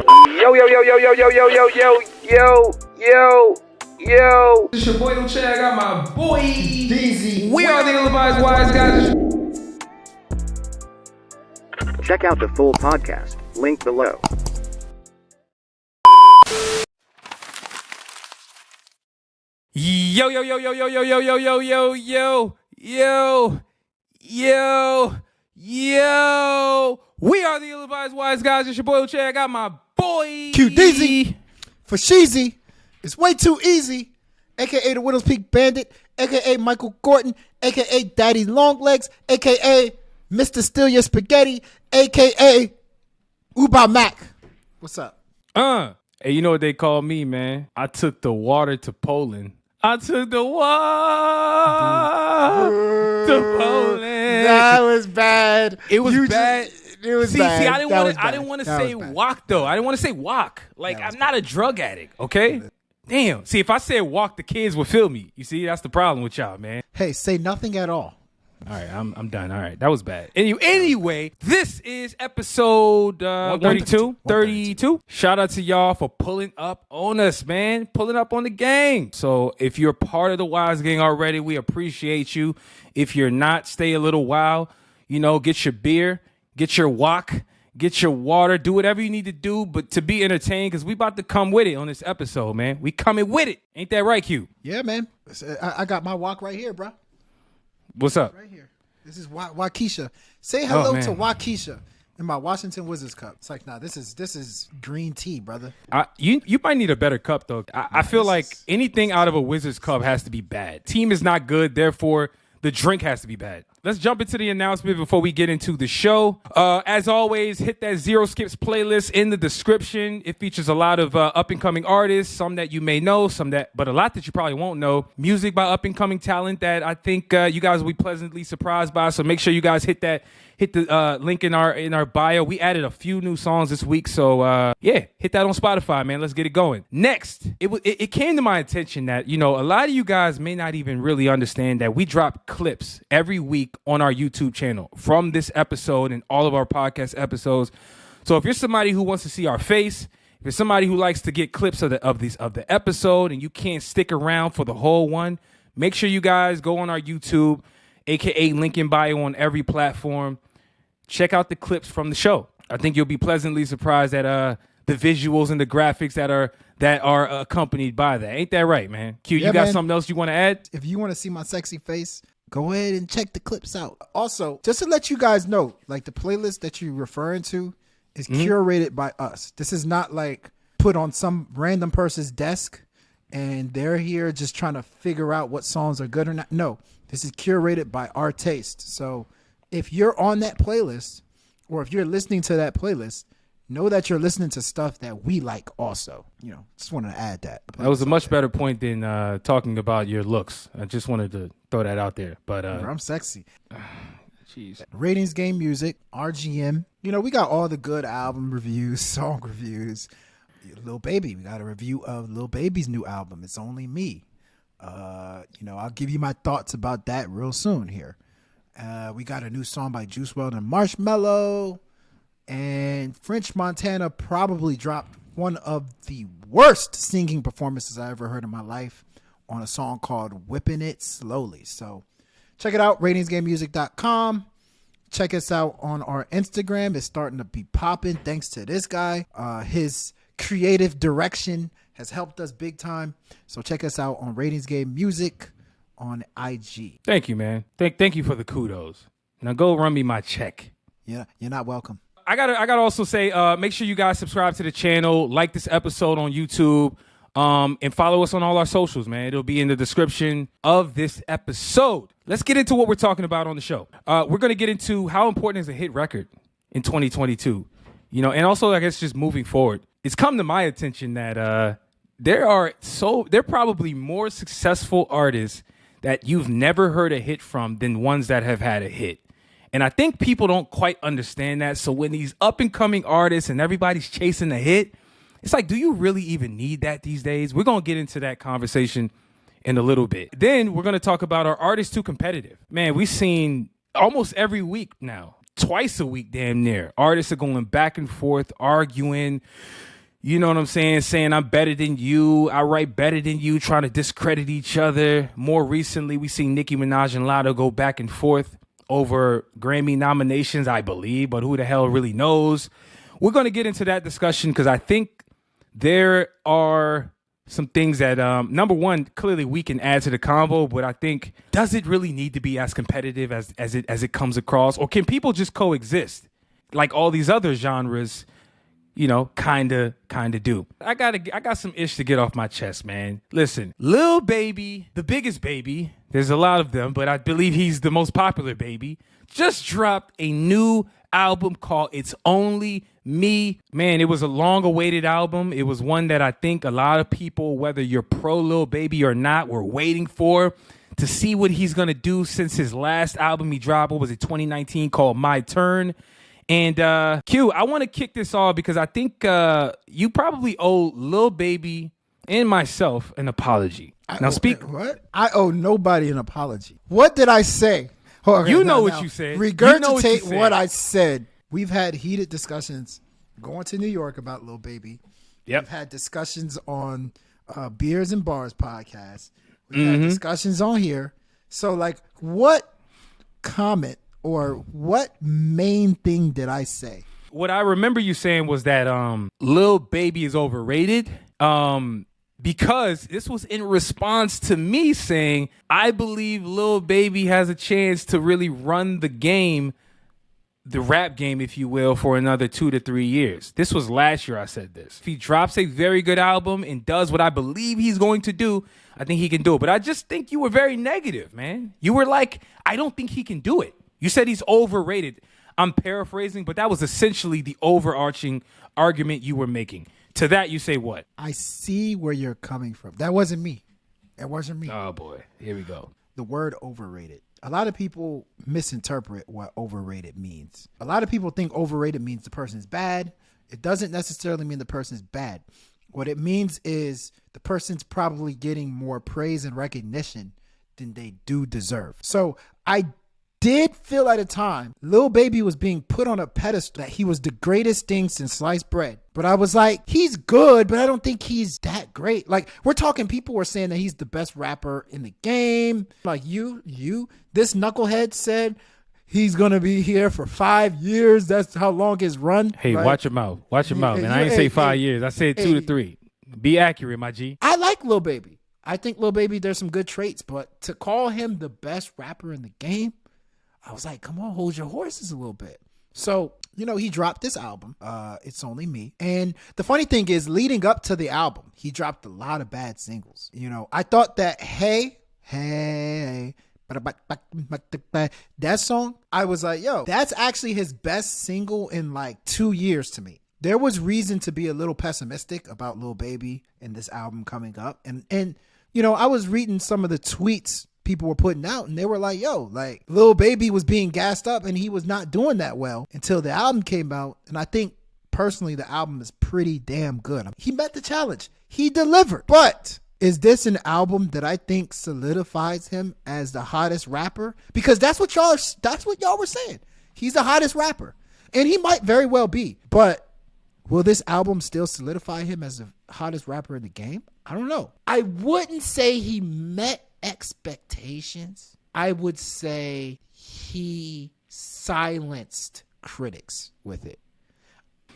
Yo, yo, yo, yo, yo, yo, yo, yo, yo, yo, yo, yo. It's your boy Uche. I got my boy Deezy. We are the ill-advised wise guys. Check out the full podcast, link below. Yo, yo, yo, yo, yo, yo, yo, yo, yo, yo, yo, yo, yo, yo. We are the ill-advised wise guys. It's your boy Uche. I got my boy Q Deezy for Sheezy. It's way too easy. AKA the Widow's Peak Bandit. AKA Michael Gordon. AKA Daddy Longlegs. AKA Mr. Steal Your Spaghetti. AKA Uba Mac. What's up? Hey, you know what they call me, man? I took the water to Poland. I took the water to Poland. That was bad. It was bad. It was See, bad. I didn't want to say walk though. I didn't want to say walk. Like I'm not a drug addict, okay? Damn. See, if I said walk, the kids would feel me. You see, that's the problem with y'all, man. Hey, say nothing at all. All right, I'm done. All right, that was bad. Anyway, this is episode 32. Shout out to y'all for pulling up on us, man. Pulling up on the gang. So if you're part of the Wise Gang already, we appreciate you. If you're not, stay a little while. You know, get your beer, get your wok, get your water, do whatever you need to do, but to be entertained, because we about to come with it on this episode, man. We coming with it. Ain't that right, Q? Yeah, man. I got my walk right here, bro. What's up? Right here. This is Waukesha. Say hello to man. Waukesha in my Washington Wizards cup. It's like, nah, this is green tea, brother. You might need a better cup, though. I feel like anything out of a Wizards cup has to be bad. Team is not good, therefore the drink has to be bad. Let's jump into the announcement before we get into the show. As always, hit that Zero Skips playlist in the description. It features a lot of up-and-coming artists, some that you may know, but a lot that you probably won't know. Music by up-and-coming talent that I think you guys will be pleasantly surprised by. So make sure you guys hit the link in our bio. We added a few new songs this week, so hit that on Spotify, man. Let's get it going. Next, it came to my attention that a lot of you guys may not even really understand that we drop clips every week on our YouTube channel from this episode and all of our podcast episodes. So if you're somebody who wants to see our face, if you're somebody who likes to get clips of the episode and you can't stick around for the whole one, make sure you guys go on our YouTube, aka link in bio on every platform. Check out the clips from the show. I think you'll be pleasantly surprised at the visuals and the graphics that are accompanied by that. Ain't that right, man? Q, you got something else you want to add? If you want to see my sexy face, go ahead and check the clips out. Also, just to let you guys know, like the playlist that you're referring to is curated by us. This is not like put on some random person's desk and they're here just trying to figure out what songs are good or not. No, this is curated by our taste. So if you're on that playlist or if you're listening to that playlist, know that you're listening to stuff that we like also. Just wanted to add that. That was a much better point than talking about your looks. I just wanted to throw that out there. But I'm sexy. Jeez. Ratings Game Music, RGM. We got all the good album reviews, song reviews. Lil Baby, we got a review of Lil Baby's new album, It's Only Me. I'll give you my thoughts about that real soon here. We got a new song by Juice WRLD and Marshmello. And French Montana probably dropped one of the worst singing performances I ever heard in my life on a song called Whipping It Slowly. So check it out, ratingsgamemusic.com. Check us out on our Instagram. It's starting to be popping thanks to this guy. His creative direction has helped us big time. So check us out on Ratings Game Music on IG. Thank you, man. Thank you for the kudos. Now go run me my check. Yeah, you're not welcome. I gotta also say, make sure you guys subscribe to the channel, like this episode on YouTube, and follow us on all our socials, man. It'll be in the description of this episode. Let's get into what we're talking about on the show. We're gonna get into how important is a hit record in 2022, and also I guess just moving forward. It's come to my attention that there are probably more successful artists that you've never heard a hit from than ones that have had a hit. And I think people don't quite understand that. So when these up-and-coming artists and everybody's chasing a hit, it's like, do you really even need that these days? We're going to get into that conversation in a little bit. Then we're going to talk about our artists too competitive. Man, we've seen almost every week now twice a week, damn near. Artists are going back and forth, arguing. You know what I'm saying? Saying I'm better than you. I write better than you, trying to discredit each other. More recently, we see Nicki Minaj and Latto go back and forth over Grammy nominations, I believe, but who the hell really knows? We're going to get into that discussion because I think there are some things that, number one, clearly we can add to the convo, but I think, does it really need to be as competitive as it comes across? Or can people just coexist like all these other genres, you know, kind of do? I got some ish to get off my chest, man. Listen, Lil Baby, the biggest baby, there's a lot of them, but I believe he's the most popular baby, just dropped a new album called It's Only Me. Man, it was a long-awaited album. It was one that I think a lot of people, whether you're pro Lil Baby or not, were waiting for to see what he's going to do since his last album he dropped, what was it, 2019, called My Turn. And Q, I want to kick this off because I think you probably owe Lil Baby and myself an apology. What? I owe nobody an apology. What did I say? Okay, you know what you said. Regurgitate what I said. We've had heated discussions going to New York about Lil Baby. Yep. We've had discussions on Beers and Bars podcast. We've had discussions on here. So, like, what comment or what main thing did I say? What I remember you saying was that Lil Baby is overrated. Because this was in response to me saying, I believe Lil Baby has a chance to really run the game, the rap game, if you will, for another 2 to 3 years. This was last year I said this. If he drops a very good album and does what I believe he's going to do, I think he can do it. But I just think you were very negative, man. You were like, I don't think he can do it. You said he's overrated. I'm paraphrasing, but that was essentially the overarching argument you were making. To that, you say what? I see where you're coming from. That wasn't me. It wasn't me. Oh, boy. Here we go. The word overrated. A lot of people misinterpret what overrated means. A lot of people think overrated means the person's bad. It doesn't necessarily mean the person's bad. What it means is the person's probably getting more praise and recognition than they do deserve. So I did feel at a time Lil Baby was being put on a pedestal, that he was the greatest thing since sliced bread. But I was like, he's good, but I don't think he's that great. Like, we're talking, people were saying that he's the best rapper in the game. Like this knucklehead said he's going to be here for 5 years. That's how long his run. Hey, right? Watch your mouth. Watch your mouth, man. I didn't say 5 years. I said 2 to 3. Be accurate, my G. I like Lil Baby. I think Lil Baby, there's some good traits, but to call him the best rapper in the game, I was like, come on, hold your horses a little bit. So, you know, he dropped this album, It's Only Me. And the funny thing is, leading up to the album, he dropped a lot of bad singles. You know, I thought that Hey, that song, I was like, yo, that's actually his best single in like 2 years to me. There was reason to be a little pessimistic about Lil Baby and this album coming up. And you know, I was reading some of the tweets people were putting out, and they were like, yo, like, Lil Baby was being gassed up and he was not doing that well until the album came out. And I think personally the album is pretty damn good. He met the challenge. He delivered. But is this an album that I think solidifies him as the hottest rapper? Because that's what y'all were saying. He's the hottest rapper. And he might very well be. But will this album still solidify him as the hottest rapper in the game? I don't know. I wouldn't say he met expectations. I would say he silenced critics with it.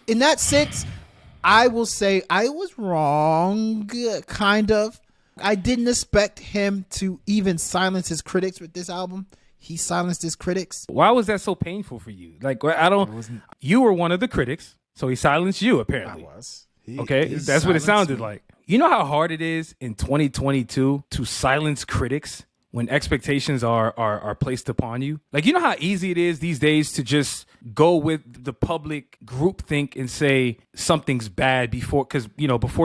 In that sense, I will say I was wrong, kind of. I didn't expect him to even silence his critics with this album. He silenced his critics. Why was that so painful for you? Like, you were one of the critics, so he silenced you, apparently. I was. That's what it sounded like. You know how hard it is in 2022 to silence critics when expectations are placed upon you? Like, you know how easy it is these days to just go with the public groupthink and say something's bad before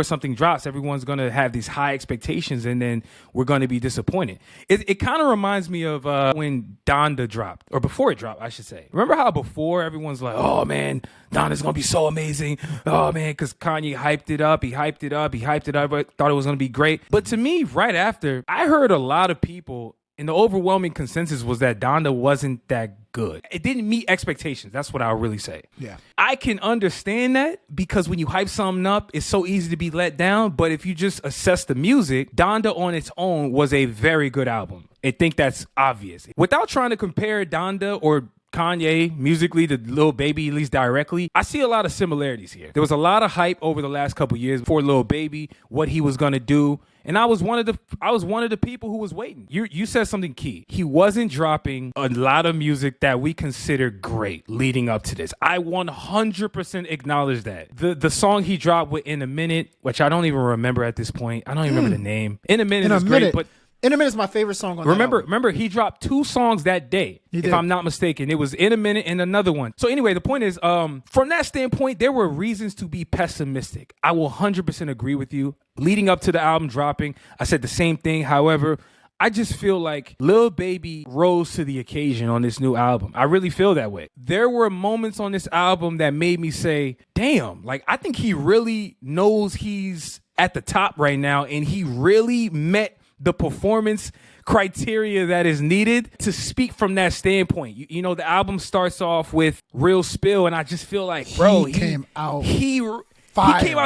something drops, everyone's going to have these high expectations and then we're going to be disappointed. It kind of reminds me of when Donda dropped, or before it dropped, I should say. Remember how before everyone's like, oh man, Donda's going to be so amazing. Oh man, because Kanye hyped it up. I thought it was going to be great. But to me, right after, I heard a lot of people, and the overwhelming consensus was that Donda wasn't that good. It didn't meet expectations. That's what I'll really say. Yeah. I can understand that because when you hype something up, it's so easy to be let down. But if you just assess the music, Donda on its own was a very good album. I think that's obvious. Without trying to compare Donda or Kanye musically to Lil Baby, at least directly, I see a lot of similarities here. There was a lot of hype over the last couple years for Lil Baby, what he was gonna do, and I was one of the people who was waiting. You said something key. He wasn't dropping a lot of music that we consider great leading up to this. I 100% acknowledge that. The song he dropped with In a Minute, which I don't even remember at this point. I don't even remember the name. In a Minute is great, but In a Minute is my favorite song on that album. Remember, he dropped 2 songs that day, if I'm not mistaken. It was In a Minute and another one. So anyway, the point is, from that standpoint, there were reasons to be pessimistic. I will 100% agree with you. Leading up to the album dropping, I said the same thing. However, I just feel like Lil Baby rose to the occasion on this new album. I really feel that way. There were moments on this album that made me say, damn, like I think he really knows he's at the top right now, and he really met the performance criteria that is needed to speak from that standpoint. You know, the album starts off with Real Spill, and I just feel like, bro, he came out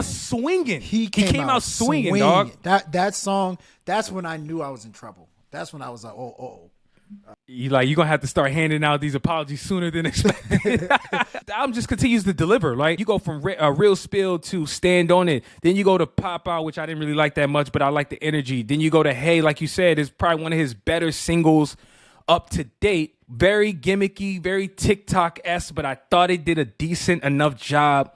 swinging. He came out swinging, dog. That song, that's when I knew I was in trouble. That's when I was like, oh. You're gonna have to start handing out these apologies sooner than expected. The album just continues to deliver. Like, you go from Real Spill to Stand On It. Then you go to Pop Out, which I didn't really like that much, but I like the energy. Then you go to Hey, like you said, is probably one of his better singles up to date. Very gimmicky, very TikTok-esque, but I thought it did a decent enough job.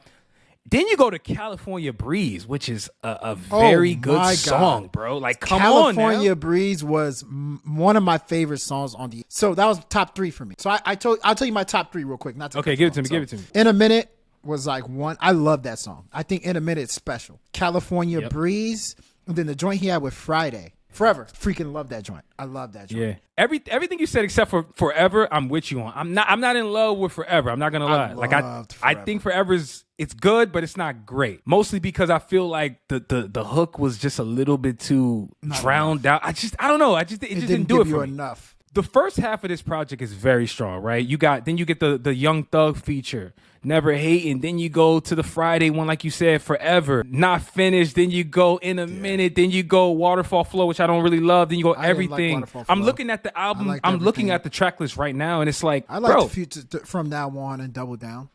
Then you go to California Breeze, which is a very good song, bro. Like, come on now. California Breeze was one of my favorite songs on the. So that was top 3 for me. So I'll tell you my top 3 real quick. Okay, give it to me. In a Minute was like one. I love that song. I think In a Minute is special. California Breeze, and then the joint he had with Friday. Forever. Freaking love that joint. I love that joint. Yeah. Everything you said except for Forever, I'm with you on. I'm not in love with Forever. I'm not gonna lie. I think Forever's it's good, but it's not great. Mostly because I feel like the hook was just a little bit too drowned out. I don't know. It just didn't do it for me. Enough. The first half of this project is very strong, right? Then you get the Young Thug feature, Never Hating. Then you go to the Friday one, like you said, Forever, Not Finished. Then you go In a Minute. Then you go Waterfall Flow, which I don't really love. Then you go Everything. I'm looking at the album. I'm looking at the track list right now, and it's like, I like the future From Now On and Double Down.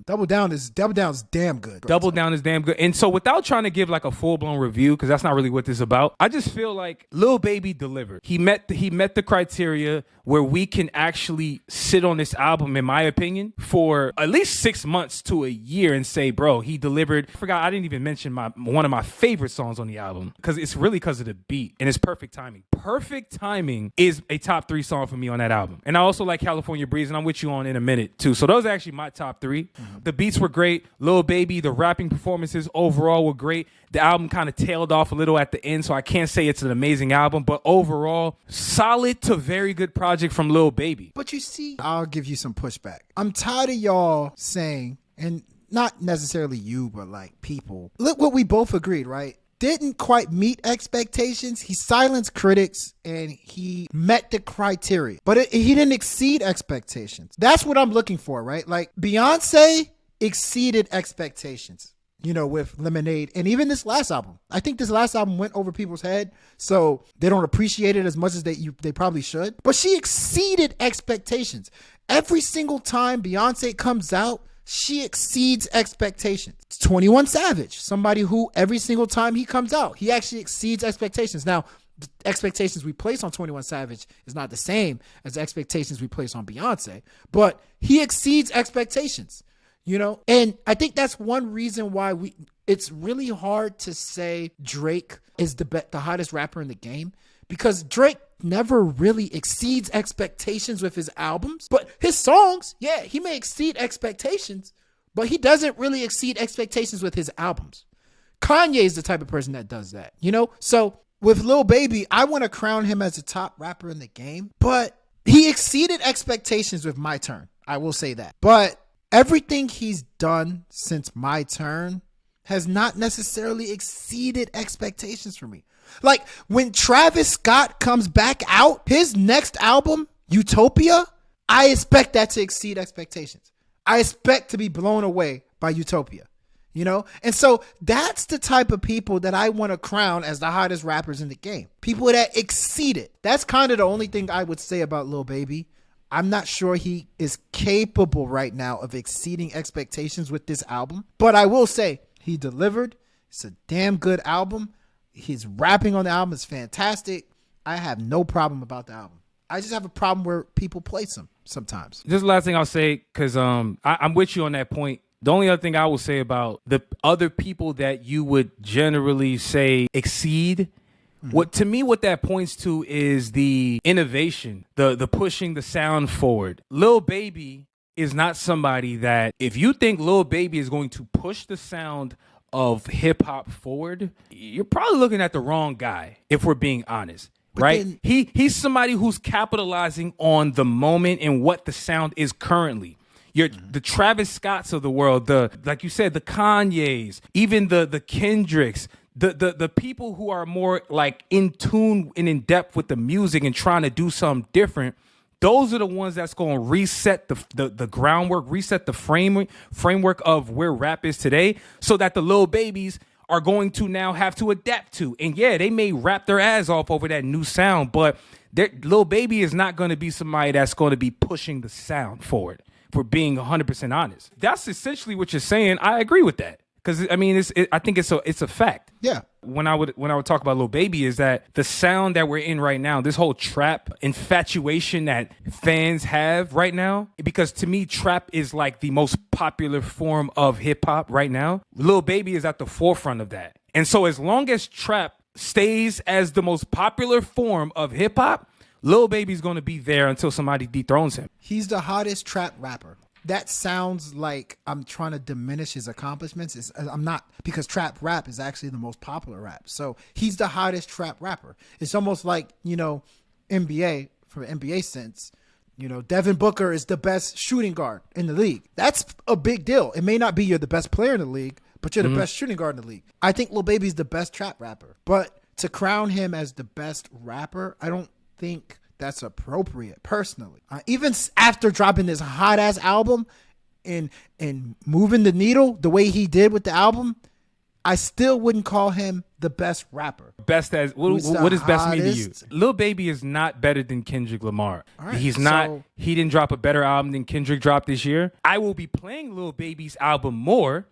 Double Down's damn good. Double Down is damn good. And so without trying to give like a full-blown review, because that's not really what this is about, I just feel like Lil Baby delivered. He met the criteria where we can actually sit on this album, in my opinion, for at least 6 months to a year and say, bro, he delivered. I didn't even mention one of my favorite songs on the album, because it's really because of the beat and it's Perfect Timing. Perfect Timing is a top 3 song for me on that album. And I also like California Breeze, and I'm with you on In a Minute too. So those are actually my top 3. The beats were great. Lil Baby, the rapping performances overall were great. The album kind of tailed off a little at the end, so I can't say it's an amazing album, but overall, solid to very good project from Lil Baby. But you see, I'll give you some pushback. I'm tired of y'all saying, and not necessarily you, but like people, look what we both agreed, right? Didn't quite meet expectations. He silenced critics and he met the criteria, but he didn't exceed expectations. That's what I'm looking for, right? Like, Beyonce exceeded expectations, with Lemonade, and even this last album. I think this last album went over people's head, so they don't appreciate it as much as they probably should. But she exceeded expectations. Every single time Beyonce comes out, she exceeds expectations. It's 21 Savage, somebody who every single time he comes out, he actually exceeds expectations. Now, the expectations we place on 21 Savage is not the same as the expectations we place on Beyonce, but he exceeds expectations, And I think that's one reason why it's really hard to say Drake is the hottest rapper in the game, because Drake never really exceeds expectations with his albums, but his songs, he may exceed expectations, but he doesn't really exceed expectations with his albums. Kanye is the type of person that does that, So with Lil Baby, I want to crown him as a top rapper in the game, but he exceeded expectations with My Turn. I will say that. But everything he's done since My Turn has not necessarily exceeded expectations for me. Like, when Travis Scott comes back out, his next album, Utopia, I expect that to exceed expectations. I expect to be blown away by Utopia, you know? And so that's the type of people that I want to crown as the hottest rappers in the game. People that exceed it. That's kind of the only thing I would say about Lil Baby. I'm not sure he is capable right now of exceeding expectations with this album, but I will say he delivered. It's a damn good album. His rapping on the album is fantastic. I have no problem about the album. I just have a problem where people place him sometimes. This is the last thing I'll say, because I'm with you on that point. The only other thing I will say about the other people that you would generally say exceed, what that points to is the innovation, the pushing the sound forward. Lil Baby is not somebody that, if you think Lil Baby is going to push the sound of hip hop forward, you're probably looking at the wrong guy, if we're being honest. But right? then, He's somebody who's capitalizing on the moment and what the sound is currently. The Travis Scotts of the world, like you said, the Kanyes, even the Kendricks, the people who are more like in tune and in depth with the music and trying to do something different. Those are the ones that's going to reset the groundwork, reset the framework of where rap is today, so that the Lil Babies are going to now have to adapt to. And yeah, they may rap their ass off over that new sound, but Lil Baby is not going to be somebody that's going to be pushing the sound forward, for being 100% honest. That's essentially what you're saying. I agree with that. Because, I mean, I think it's a fact. yeah. When I would talk about Lil Baby is that the sound that we're in right now, this whole trap infatuation that fans have right now, because to me, trap is like the most popular form of hip hop right now. Lil Baby is at the forefront of that. And so as long as trap stays as the most popular form of hip hop, Lil Baby's going to be there until somebody dethrones him. He's the hottest trap rapper. That sounds like I'm trying to diminish his accomplishments. I'm not, because trap rap is actually the most popular rap. So he's the hottest trap rapper. It's almost like, NBA, from an NBA sense, Devin Booker is the best shooting guard in the league. That's a big deal. It may not be you're the best player in the league, but you're the best shooting guard in the league. I think Lil Baby's the best trap rapper. But to crown him as the best rapper, I don't think that's appropriate, personally. Even after dropping this hot ass album and moving the needle the way he did with the album, I still wouldn't call him the best rapper. Best as what does best mean to you? Lil Baby is not better than Kendrick Lamar. Right, He's not. He didn't drop a better album than Kendrick dropped this year. I will be playing Lil Baby's album more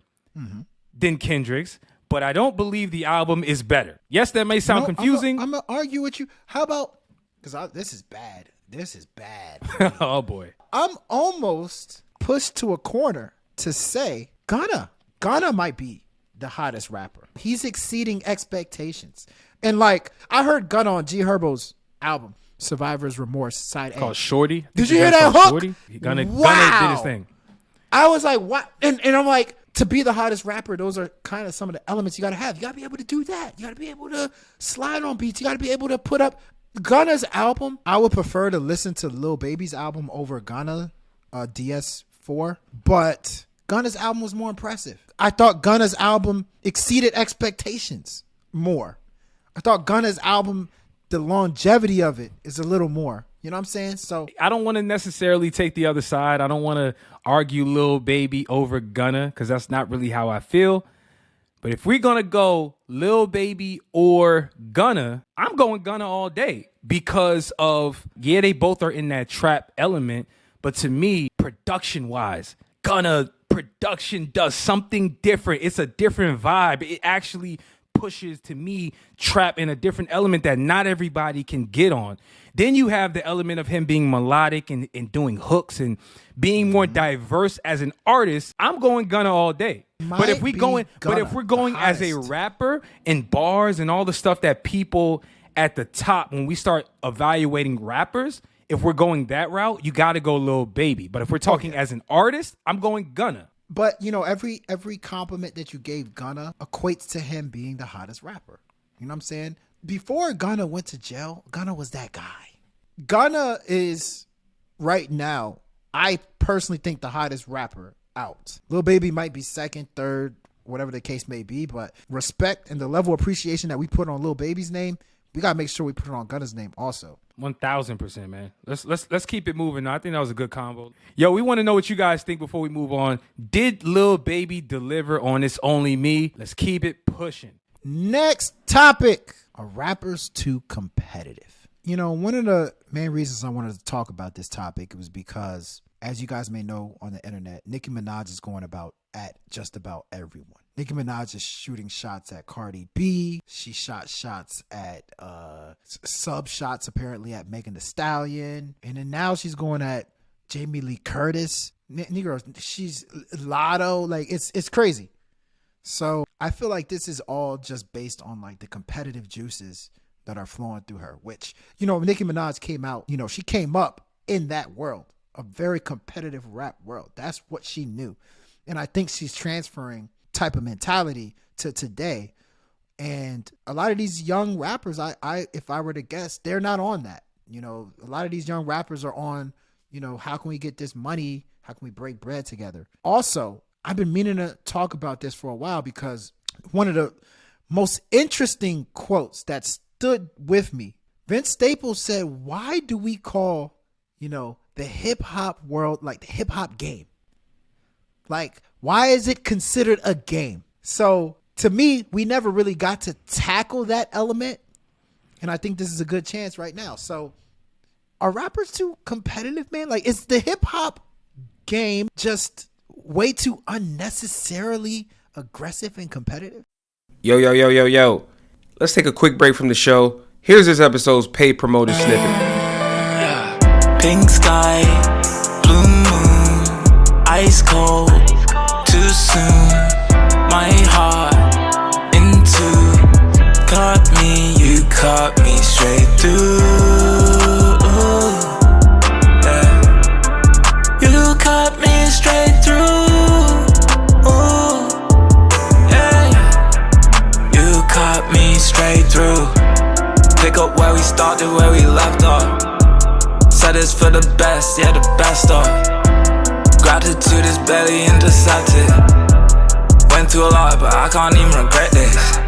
than Kendrick's, but I don't believe the album is better. Yes, that may sound confusing. I'm gonna argue with you. How about? Because this is bad. This is bad. Oh, boy. I'm almost pushed to a corner to say Gunna might be the hottest rapper. He's exceeding expectations. And I heard Gunna on G Herbo's album, Survivor's Remorse, side A. Called Shorty. Did you hear that hook? Shorty? Gunna did his thing. I was like, what? And I'm like, to be the hottest rapper, those are kind of some of the elements you got to have. You got to be able to do that. You got to be able to slide on beats. You got to be able to put up Gunna's album. I would prefer to listen to Lil Baby's album over Gunna, DS4, but Gunna's album was more impressive. I thought Gunna's album exceeded expectations more. I thought Gunna's album, the longevity of it is a little more. You know what I'm saying? So I don't want to necessarily take the other side. I don't want to argue Lil Baby over Gunna, because that's not really how I feel. But if we're going to go Lil Baby or Gunna, I'm going Gunna all day because of, they both are in that trap element. But to me, production-wise, Gunna production does something different. It's a different vibe. It actually pushes, to me, trap in a different element that not everybody can get on. Then you have the element of him being melodic and doing hooks and being more diverse as an artist. I'm going Gunna all day. But if we're going as a rapper and bars and all the stuff that people at the top, when we start evaluating rappers, if we're going that route, you got to go Lil Baby. But if we're talking as an artist, I'm going Gunna. But every compliment that you gave Gunna equates to him being the hottest rapper. You know what I'm saying? Before Gunna went to jail, Gunna was that guy. Gunna is right now, I personally think, the hottest rapper out. Lil Baby might be second, third, whatever the case may be, but respect and the level of appreciation that we put on Lil Baby's name, we gotta make sure we put it on Gunna's name also. 1000%, man. Let's keep it moving. I think that was a good combo. Yo, we want to know what you guys think before we move on. Did Lil Baby deliver on It's Only Me? Let's keep it pushing. Next topic: are rappers too competitive? You know, one of the main reasons I wanted to talk about this topic was because, as you guys may know on the internet, Nicki Minaj is going about at just about everyone. Nicki Minaj is shooting shots at Cardi B. She shot shots at sub shots apparently at Megan Thee Stallion, and then now she's going at Jamie Lee Curtis. Negro, she's Latto. Like it's crazy. So I feel like this is all just based on like the competitive juices that are flowing through her. Which, you know, Nicki Minaj came out. You know, she came up in that world, a very competitive rap world. That's what she knew. And I think she's transferring type of mentality to today. And a lot of these young rappers, if I were to guess, they're not on that. You know, a lot of these young rappers are on, you know, how can we get this money? How can we break bread together? Also, I've been meaning to talk about this for a while because one of the most interesting quotes that stood with me, Vince Staples said, why do we call, you know, the hip hop world like the hip hop game? Like, why is it considered a game? So to me, we never really got to tackle that element. And I think this is a good chance right now. So are rappers too competitive, man? Like, is the hip hop game just way too unnecessarily aggressive and competitive? Yo. Let's take a quick break from the show. Here's this episode's paid promoted snippet. Pink sky, blue moon, ice cold, too soon. My heart in two, caught me, you caught me straight through. Yeah. You caught me straight through. Yeah. You caught me straight through. Pick up where we started, where we left off. Said it's for the best, yeah, the best of. Gratitude is barely intercepted. Went through a lot, but I can't even regret this.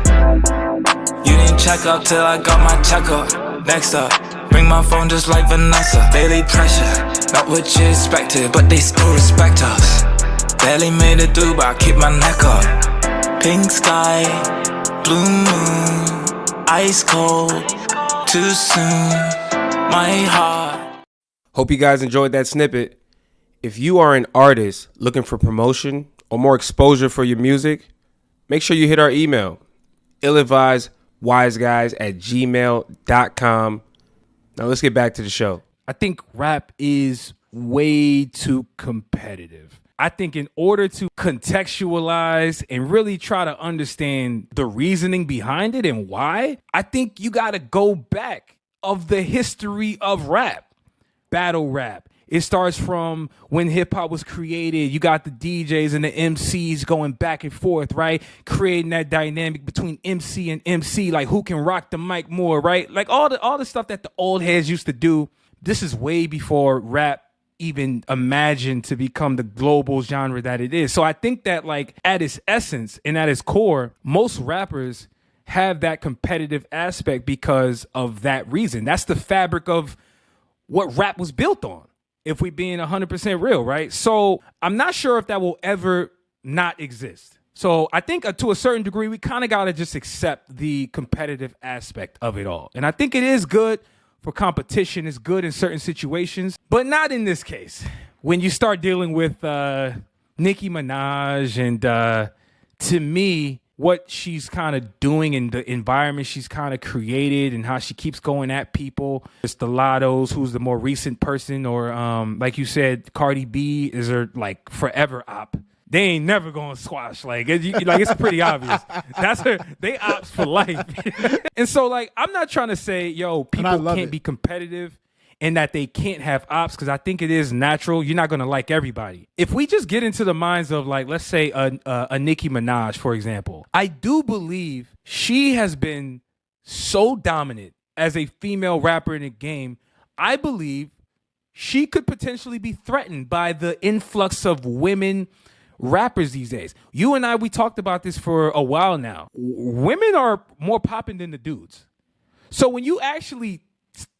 You didn't check up till I got my checkup. Next up, bring my phone just like Vanessa. Daily pressure, not what you expected, but they still respect us. Barely made it through, but I keep my neck up. Pink sky, blue moon, ice cold, too soon, my heart. Hope you guys enjoyed that snippet. If you are an artist looking for promotion or more exposure for your music, make sure you hit our email, illadvisedwiseguys@gmail.com. Now let's get back to the show. I think rap is way too competitive. I think in order to contextualize and really try to understand the reasoning behind it and why, I think you got to go back of the history of rap. Battle rap. It starts from when hip hop was created. You got the DJs and the MCs going back and forth, right? Creating that dynamic between MC and MC, like who can rock the mic more, right? Like all the stuff that the old heads used to do. This is way before rap even imagined to become the global genre that it is. So I think that like at its essence and at its core, most rappers have that competitive aspect because of that reason. That's the fabric of what rap was built on, if we being 100% real, right? So I'm not sure if that will ever not exist. So I think to a certain degree, we kind of got to just accept the competitive aspect of it all. And I think it is good for competition. It's good in certain situations, but not in this case. When you start dealing with Nicki Minaj and to me, what she's kind of doing in the environment she's kind of created and how she keeps going at people. It's the Lattos, who's the more recent person, or like you said, Cardi B is her like forever op. They ain't never gonna squash. Like it's pretty obvious. That's her. They ops for life. And so like I'm not trying to say people can't be competitive and that they can't have ops, because I think it is natural. You're not going to like everybody. If we just get into the minds of, like, let's say a Nicki Minaj, for example, I do believe she has been so dominant as a female rapper in the game. I believe she could potentially be threatened by the influx of women rappers these days. You and I, we talked about this for a while now. Women are more popping than the dudes. So when you actually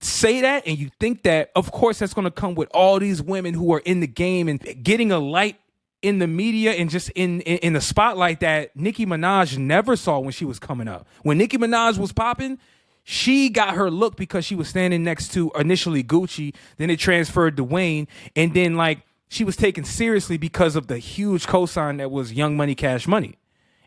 say that and you think that, of course, that's going to come with all these women who are in the game and getting a light in the media and just in the spotlight that Nicki Minaj never saw when she was coming up. When Nicki Minaj was popping, she got her look because she was standing next to initially Gucci, then it transferred to Wayne, and then like she was taken seriously because of the huge cosign that was Young Money Cash Money.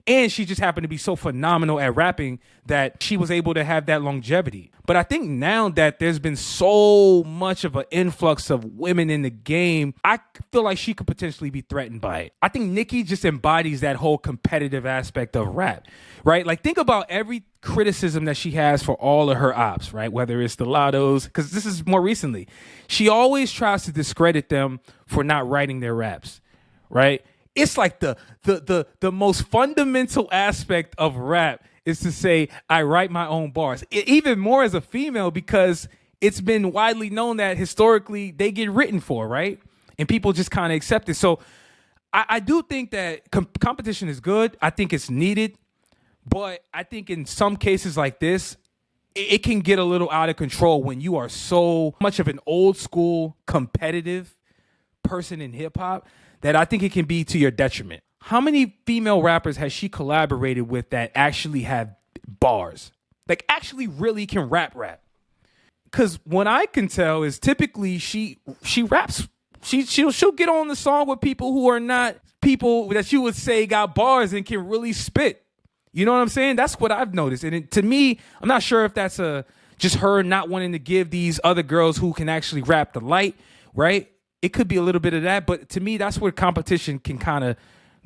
And she just happened to be so phenomenal at rapping that she was able to have that longevity. But I think now that there's been so much of an influx of women in the game, I feel like she could potentially be threatened by it. I think Nicki just embodies that whole competitive aspect of rap, right? Like think about every criticism that she has for all of her ops, right? Whether it's the Lattos, because this is more recently. She always tries to discredit them for not writing their raps, right? It's like the most fundamental aspect of rap is to say, I write my own bars. Even more as a female, because it's been widely known that historically they get written for, right? And people just kind of accept it. So I do think that competition is good. I think it's needed. But I think in some cases like this, it can get a little out of control when you are so much of an old school competitive person in hip hop that I think it can be to your detriment. How many female rappers has she collaborated with that actually have bars? Like actually really can rap? Because what I can tell is typically she raps. She'll get on the song with people who are not people that you would say got bars and can really spit. You know what I'm saying? That's what I've noticed. And to me, I'm not sure if that's just her not wanting to give these other girls who can actually rap the light, right? It could be a little bit of that, but to me, that's where competition can kind of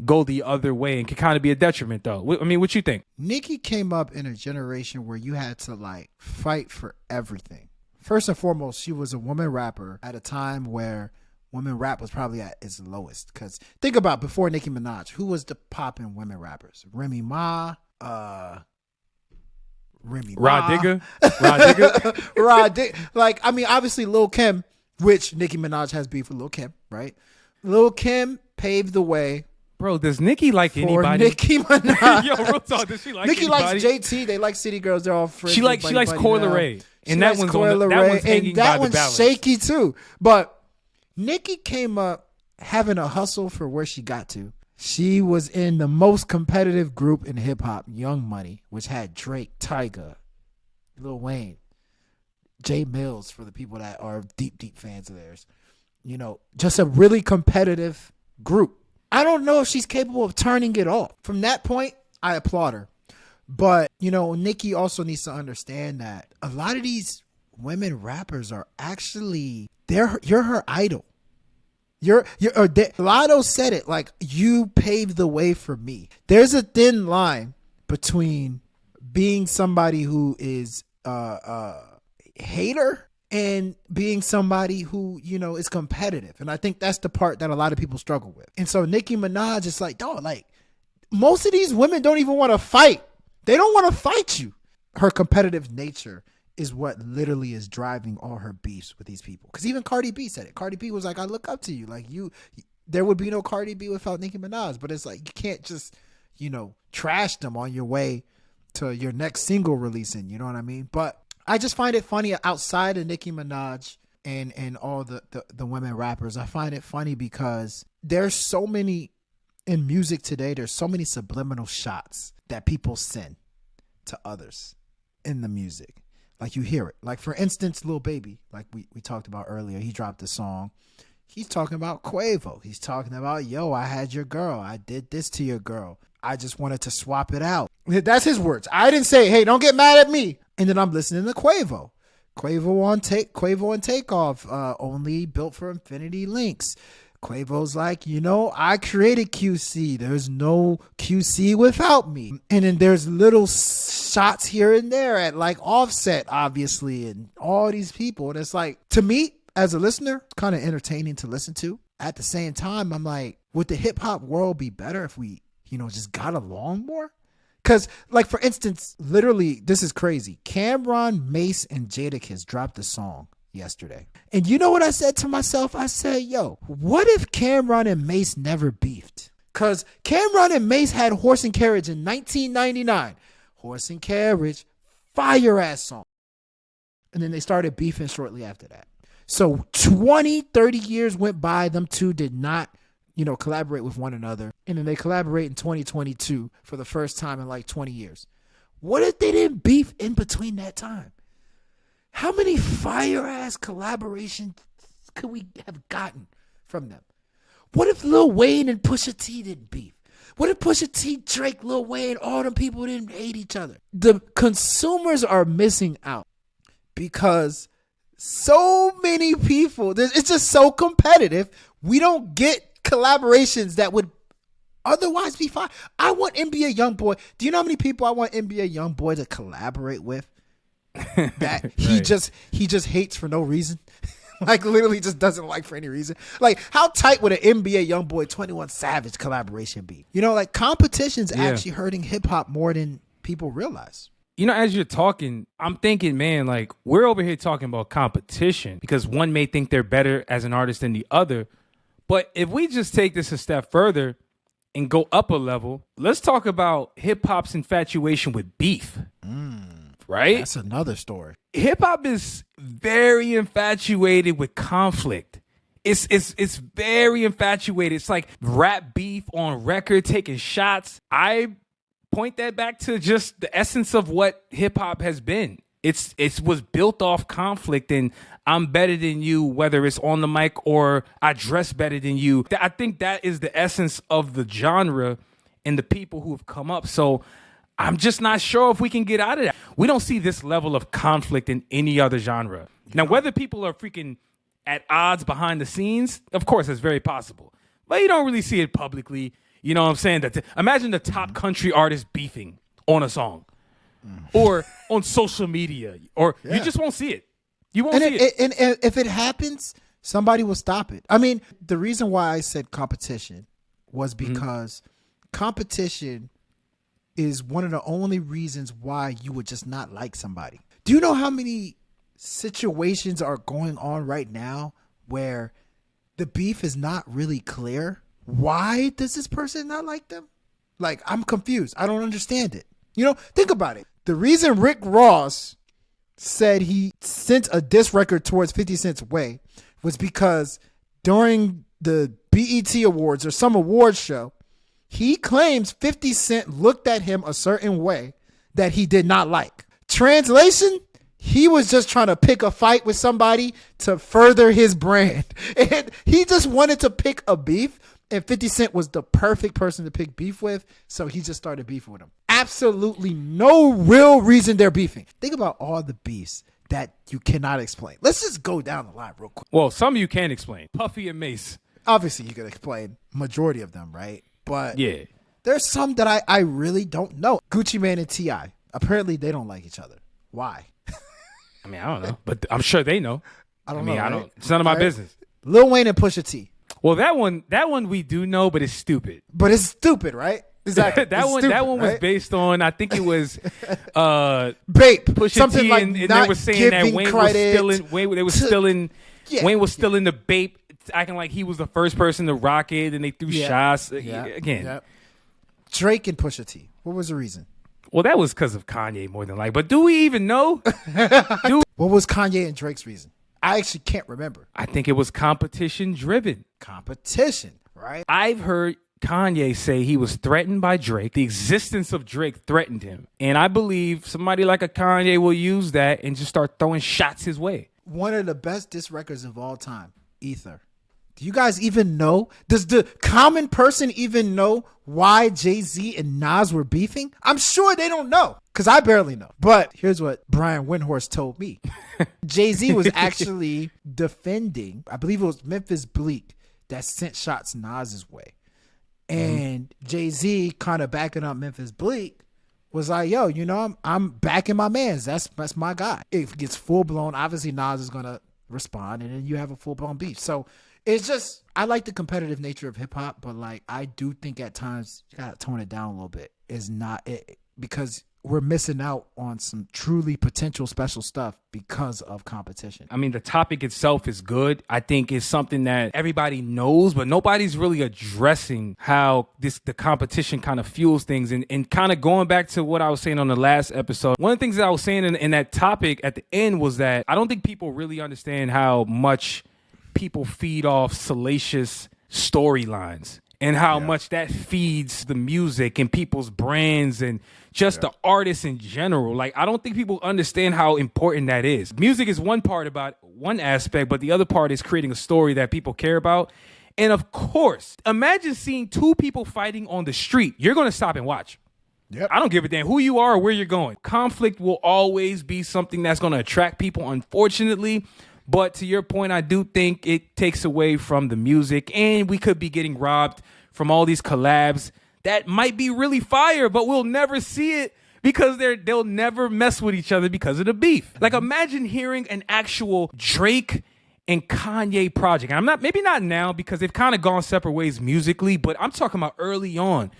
go the other way and can kind of be a detriment, though. I mean, what you think? Nicki came up in a generation where you had to like fight for everything. First and foremost, she was a woman rapper at a time where women rap was probably at its lowest. Because think about before Nicki Minaj, who was the popping women rappers? Remy Ma, Rod Digger. Like, I mean, obviously Lil Kim, which Nicki Minaj has beef with Lil Kim, right? Lil Kim paved the way. Bro, does Nicki like for anybody? Nicki Minaj. Yo, real talk, does she like Nicki anybody? likes JT. They like City Girls. They're all friends. She likes Coi Leray. And that one's hanging that by one's the balance. shaky too. But Nicki came up having a hustle for where she got to. She was in the most competitive group in hip hop, Young Money, which had Drake, Tyga, Lil Wayne, Jay Mills, for the people that are deep fans of theirs. You know, just a really competitive group. I don't know if she's capable of turning it off. From that point, I applaud her. But, you know, Nicki also needs to understand that a lot of these women rappers are actually, you're her idol. Latto said it, like, you paved the way for me. There's a thin line between being somebody who is hater and being somebody who, you know, is competitive. And I think that's the part that a lot of people struggle with. And so Nicki Minaj is like, dog, like, most of these women don't even want to fight. They don't want to fight you. Her competitive nature is what literally is driving all her beefs with these people. Because even Cardi B said it. Cardi B was like, I look up to you. Like, there would be no Cardi B without Nicki Minaj. But it's like, you can't just, you know, trash them on your way to your next single releasing. You know what I mean? But I just find it funny outside of Nicki Minaj and all the women rappers. I find it funny because there's so many in music today. There's so many subliminal shots that people send to others in the music. Like, you hear it. Like, for instance, Lil Baby, like we talked about earlier, he dropped a song. He's talking about Quavo. He's talking about, yo, I had your girl. I did this to your girl. I just wanted to swap it out. That's his words. I didn't say, hey, don't get mad at me. And then I'm listening to Quavo. Quavo and Takeoff, only built for Infinity Links. Quavo's like, you know, I created QC. There's no QC without me. And then there's little shots here and there at like Offset, obviously, and all these people. And it's like, to me, as a listener, it's kind of entertaining to listen to. At the same time, I'm like, would the hip hop world be better if we, you know, just got along more? Because, like, for instance, literally, this is crazy. Cameron, Mace, and Jadakiss dropped a song yesterday. And you know what I said to myself? I said, yo, what if Cameron and Mace never beefed? Because Cameron and Mace had Horse and Carriage in 1999. Horse and Carriage, fire-ass song. And then they started beefing shortly after that. So 20, 30 years went by. Them two did not, collaborate with one another. And then they collaborate in 2022 for the first time in like 20 years. What if they didn't beef in between that time? How many fire-ass collaborations could we have gotten from them? What if Lil Wayne and Pusha T didn't beef? What if Pusha T, Drake, Lil Wayne, all them people didn't hate each other? The consumers are missing out because so many people, it's just so competitive. We don't get collaborations that would otherwise be fine. I want NBA YoungBoy. Do you know how many people I want NBA YoungBoy to collaborate with? That he just hates for no reason. Like literally just doesn't like for any reason. Like how tight would an NBA YoungBoy 21 Savage collaboration be? Like competition's actually hurting hip hop more than people realize. As you're talking, I'm thinking, man, like we're over here talking about competition because one may think they're better as an artist than the other. But if we just take this a step further and go up a level, let's talk about hip hop's infatuation with beef. Right? That's another story. Hip hop is very infatuated with conflict. It's very infatuated. It's like rap beef on record, taking shots. I point that back to just the essence of what hip hop has been. It was built off conflict and I'm better than you, whether it's on the mic or I dress better than you. I think that is the essence of the genre and the people who have come up. So I'm just not sure if we can get out of that. We don't see this level of conflict in any other genre. Now, whether people are freaking at odds behind the scenes, of course, that's very possible. But you don't really see it publicly. You know what I'm saying? Imagine the top country artist beefing on a song or on social media, or you just won't see it. You won't see it. And if it happens, somebody will stop it. I mean, the reason why I said competition was because competition is one of the only reasons why you would just not like somebody. Do you know how many situations are going on right now where the beef is not really clear? Why does this person not like them? Like, I'm confused. I don't understand it. Think about it. The reason Rick Ross said he sent a diss record towards 50 Cent's way was because during the BET Awards or some awards show, he claims 50 Cent looked at him a certain way that he did not like. Translation, he was just trying to pick a fight with somebody to further his brand. And he just wanted to pick a beef, and 50 Cent was the perfect person to pick beef with, so he just started beefing with him. Absolutely no real reason they're beefing. Think about all the beefs that you cannot explain. Let's just go down the line real quick. Well, some of you can explain. Puffy and Mace. Obviously, you can explain majority of them, right? But yeah, there's some that I really don't know. Gucci Mane and T.I. Apparently, they don't like each other. Why? I mean, I don't know, but I'm sure they know. I don't know. Right? It's none of my business. Lil Wayne and Pusha T. Well, that one we do know, but it's stupid. But it's stupid, right? Exactly. that one was based on, I think it was Bape. Pusha Something T, like and not they were saying that Wayne was still in the Bape, acting like he was the first person to rock it, and they threw shots again. Yeah. Drake and Pusha T. What was the reason? Well, that was because of Kanye more than like. But do we even know? What was Kanye and Drake's reason? I actually can't remember. I think it was competition driven. Competition, right? I've heard Kanye say he was threatened by Drake. The existence of Drake threatened him. And I believe somebody like a Kanye will use that and just start throwing shots his way. One of the best diss records of all time, Ether. Do you guys even know? Does the common person even know why Jay-Z and Nas were beefing? I'm sure they don't know, because I barely know. But here's what Brian Windhorst told me. Jay-Z was actually defending, I believe it was Memphis Bleak, that sent shots Nas's way. And Jay-Z kind of backing up Memphis Bleak was like, yo, I'm backing my mans. That's my guy. If it gets full-blown, obviously Nas is going to respond, and then you have a full-blown beef. So it's just, I like the competitive nature of hip hop, but like I do think at times you gotta tone it down a little bit. It's not it, because we're missing out on some truly potential special stuff because of competition. I mean, the topic itself is good. I think it's something that everybody knows, but nobody's really addressing how the competition kind of fuels things. And kind of going back to what I was saying on the last episode, one of the things that I was saying in that topic at the end was that I don't think people really understand how much people feed off salacious storylines and how much that feeds the music and people's brands and just the artists in general. Like, I don't think people understand how important that is. Music is one part about one aspect, but the other part is creating a story that people care about. And of course, imagine seeing two people fighting on the street. You're going to stop and watch. Yep. I don't give a damn who you are or where you're going. Conflict will always be something that's going to attract people, unfortunately. But to your point, I do think it takes away from the music, and we could be getting robbed from all these collabs that might be really fire, but we'll never see it because they'll never mess with each other because of the beef. Like, imagine hearing an actual Drake and Kanye project. And I'm not, maybe not now because they've kind of gone separate ways musically, but I'm talking about early on.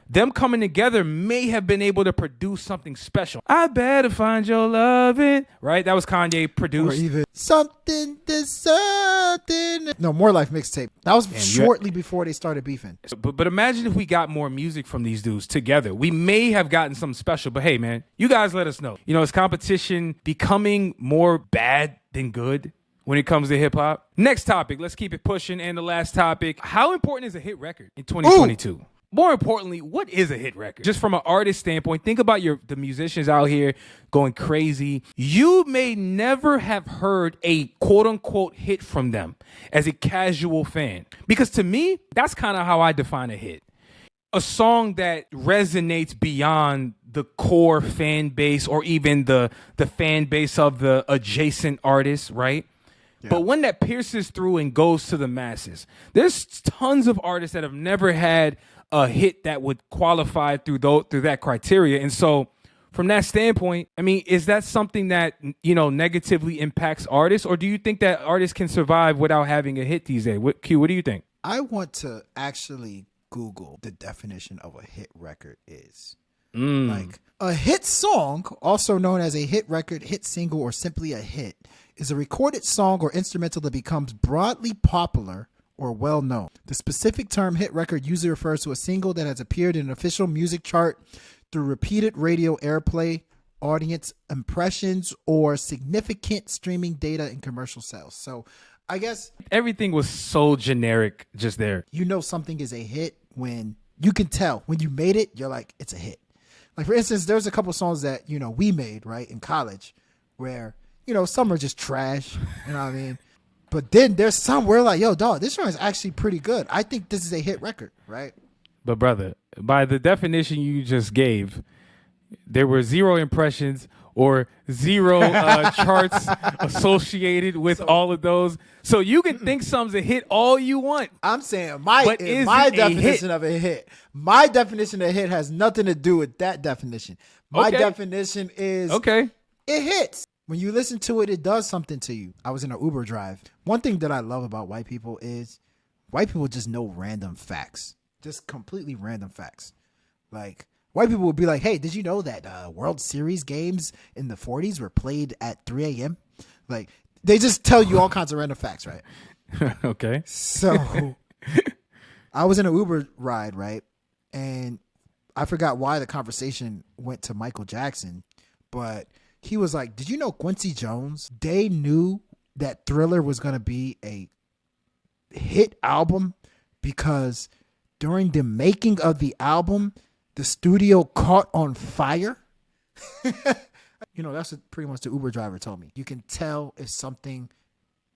Them coming together may have been able to produce something special. I better find your loving, right? That was Kanye produced. Or even something to something. No, More Life mixtape. That was shortly before they started beefing. But imagine if we got more music from these dudes together. We may have gotten something special. But hey, man, you guys let us know. You know, is competition becoming more bad than good when it comes to hip hop? Next topic. Let's keep it pushing. And the last topic. How important is a hit record in 2022? Ooh. More importantly, what is a hit record? Just from an artist standpoint, think about the musicians out here going crazy. You may never have heard a quote-unquote hit from them as a casual fan. Because to me, that's kind of how I define a hit. A song that resonates beyond the core fan base or even the fan base of the adjacent artist, right? Yeah. But one that pierces through and goes to the masses. There's tons of artists that have never had a hit that would qualify through that criteria. And so from that standpoint, I mean, is that something that, you know, negatively impacts artists? Or do you think that artists can survive without having a hit these days? Q, what do you think? I want to actually Google the definition of a hit record is. Like, a hit song, also known as a hit record, hit single, or simply a hit, is a recorded song or instrumental that becomes broadly popular or well known. The specific term hit record usually refers to a single that has appeared in an official music chart through repeated radio airplay, audience impressions, or significant streaming data and commercial sales. So I guess everything was so generic just there. You know something is a hit when you can tell. When you made it, you're like, it's a hit. Like, for instance, there's a couple songs that, you know, we made, right, in college where, you know, some are just trash, you know what I mean? But then there's some where like, yo, dog, this song is actually pretty good. I think this is a hit record, right? But brother, by the definition you just gave, there were 0 impressions or 0 charts associated with all of those. So you can think something's a hit all you want. I'm saying my definition of a hit. My definition of a hit has nothing to do with that definition. My definition is it hits. When you listen to it, it does something to you. I was in an Uber drive. One thing that I love about white people is white people just know random facts. Just completely random facts. Like, white people would be like, hey, did you know that World Series games in the 40s were played at 3 a.m.? Like, they just tell you all kinds of random facts, right? Okay. So I was in an Uber ride, right? And I forgot why the conversation went to Michael Jackson, but he was like, did you know Quincy Jones? They knew that Thriller was going to be a hit album because during the making of the album, the studio caught on fire. You know, that's what pretty much the Uber driver told me. You can tell if something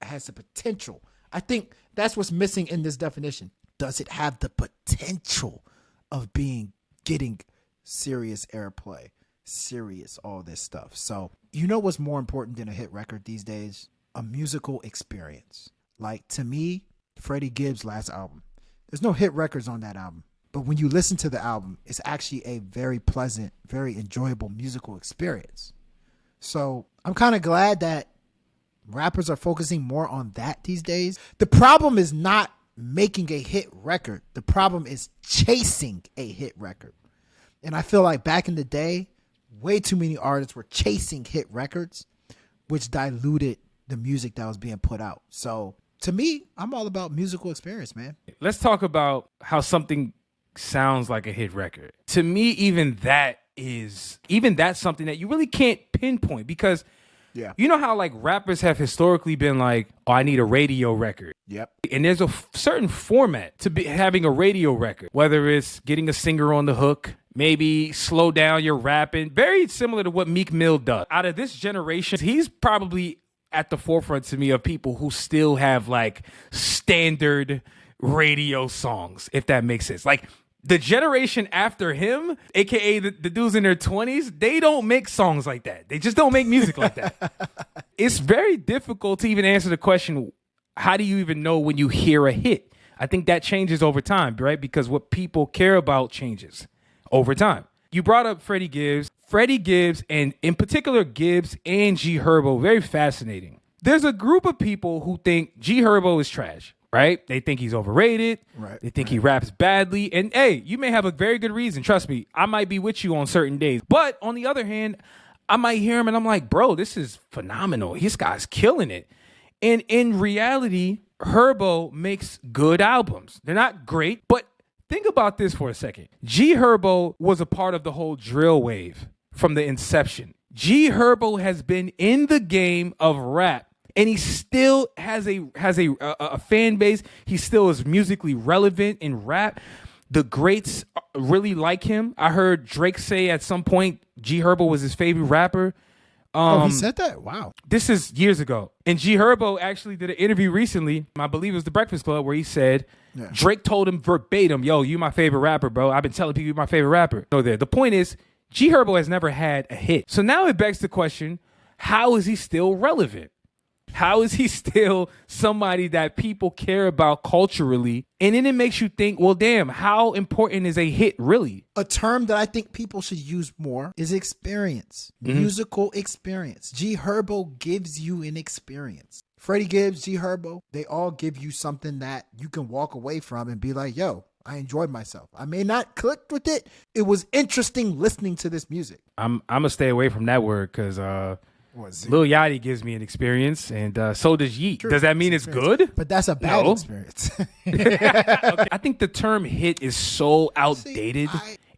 has the potential. I think that's what's missing in this definition. Does it have the potential of getting serious airplay? Serious, all this stuff. So, you know what's more important than a hit record these days? A musical experience. Like, to me, Freddie Gibbs' last album, there's no hit records on that album. But when you listen to the album, it's actually a very pleasant, very enjoyable musical experience. So I'm kind of glad that rappers are focusing more on that these days. The problem is not making a hit record. The problem is chasing a hit record. And I feel like back in the day, way too many artists were chasing hit records, which diluted the music that was being put out. So to me, I'm all about musical experience, man. Let's talk about how something sounds like a hit record. To me, even that's something that you really can't pinpoint, because you know how like rappers have historically been like, oh, I need a radio record. Yep. And there's a certain format to be having a radio record, whether it's getting a singer on the hook, maybe slow down your rapping, very similar to what Meek Mill does. Out of this generation, he's probably at the forefront to me of people who still have like standard radio songs, if that makes sense. Like the generation after him, aka the dudes in their 20s, they don't make songs like that. They just don't make music like that. It's very difficult to even answer the question, how do you even know when you hear a hit? I think that changes over time, right? Because what people care about changes over time. You brought up Freddie Gibbs. Freddie Gibbs, and in particular Gibbs and G Herbo, very fascinating. There's a group of people who think G Herbo is trash. Right? They think he's overrated. Right. They think he raps badly. And hey, you may have a very good reason. Trust me, I might be with you on certain days. But on the other hand, I might hear him and I'm like, bro, this is phenomenal. This guy's killing it. And in reality, Herbo makes good albums. They're not great, but think about this for a second. G Herbo was a part of the whole drill wave from the inception. G Herbo has been in the game of rap, and he still has a fan base. He still is musically relevant in rap. The greats really like him. I heard Drake say at some point G Herbo was his favorite rapper. He said that? Wow. This is years ago. And G Herbo actually did an interview recently, I believe it was The Breakfast Club, where he said Drake told him verbatim, yo, you my favorite rapper, bro. I've been telling people you're my favorite rapper. So there. The point is, G Herbo has never had a hit. So now it begs the question, how is he still relevant? How is he still somebody that people care about culturally? And then it makes you think, well, damn, how important is a hit really? A term that I think people should use more is experience, musical experience. G Herbo gives you an experience. Freddie Gibbs, G Herbo, they all give you something that you can walk away from and be like, yo, I enjoyed myself. I may not click with it. It was interesting listening to this music. I'm going to stay away from that word because Lil Yachty gives me an experience, and so does Yeet. True. Does that mean it's good? But that's a bad experience. Okay. I think the term hit is so outdated,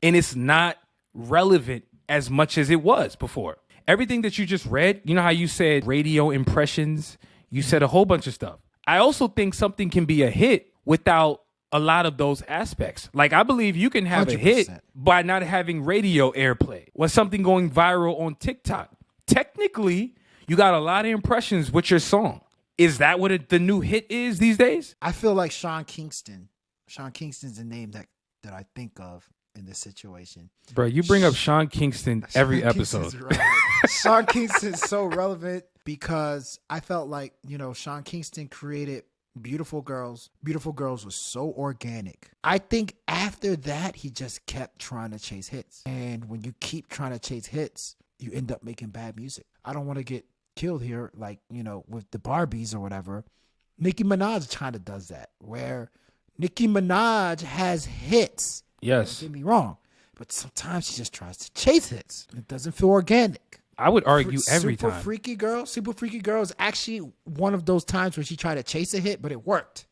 and it's not relevant as much as it was before. Everything that you just read, you know how you said radio impressions? You said a whole bunch of stuff. I also think something can be a hit without a lot of those aspects. Like, I believe you can have 100%. A hit by not having radio airplay or something going viral on TikTok. Technically, you got a lot of impressions with your song. Is that what the new hit is these days? I feel like Sean Kingston. Sean Kingston's a name that I think of in this situation. Bro, you bring up Sean Kingston every episode. Sean Kingston's so relevant because I felt like, Sean Kingston created Beautiful Girls. Beautiful Girls was so organic. I think after that, he just kept trying to chase hits. And when you keep trying to chase hits, you end up making bad music. I don't want to get killed here, like, with the Barbies or whatever. Nicki Minaj kind of does that, where Nicki Minaj has hits. Yes. Don't get me wrong. But sometimes she just tries to chase hits. It doesn't feel organic. I would argue every time. Super Freaky Girl is actually one of those times where she tried to chase a hit, but it worked.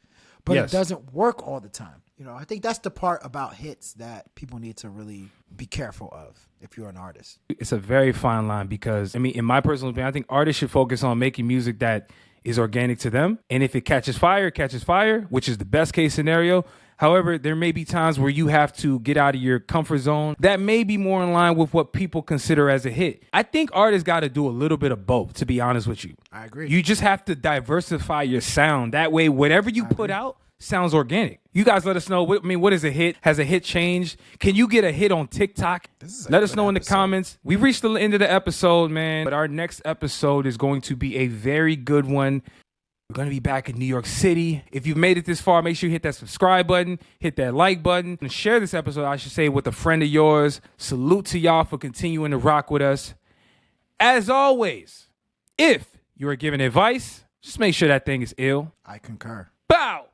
But it doesn't work all the time. I think that's the part about hits that people need to really be careful of if you're an artist. It's a very fine line because, in my personal opinion, I think artists should focus on making music that is organic to them. And if it catches fire, it catches fire, which is the best case scenario. However, there may be times where you have to get out of your comfort zone. That may be more in line with what people consider as a hit. I think artists got to do a little bit of both, to be honest with you. I agree. You just have to diversify your sound. That way, whatever you put out sounds organic. You guys let us know. What is a hit? Has a hit changed? Can you get a hit on TikTok? Let us know in the comments. We've reached the end of the episode, man. But our next episode is going to be a very good one. We're going to be back in New York City. If you've made it this far, make sure you hit that subscribe button, hit that like button, and share this episode, I should say, with a friend of yours. Salute to y'all for continuing to rock with us. As always, if you are giving advice, just make sure that thing is ill. I concur. Bow!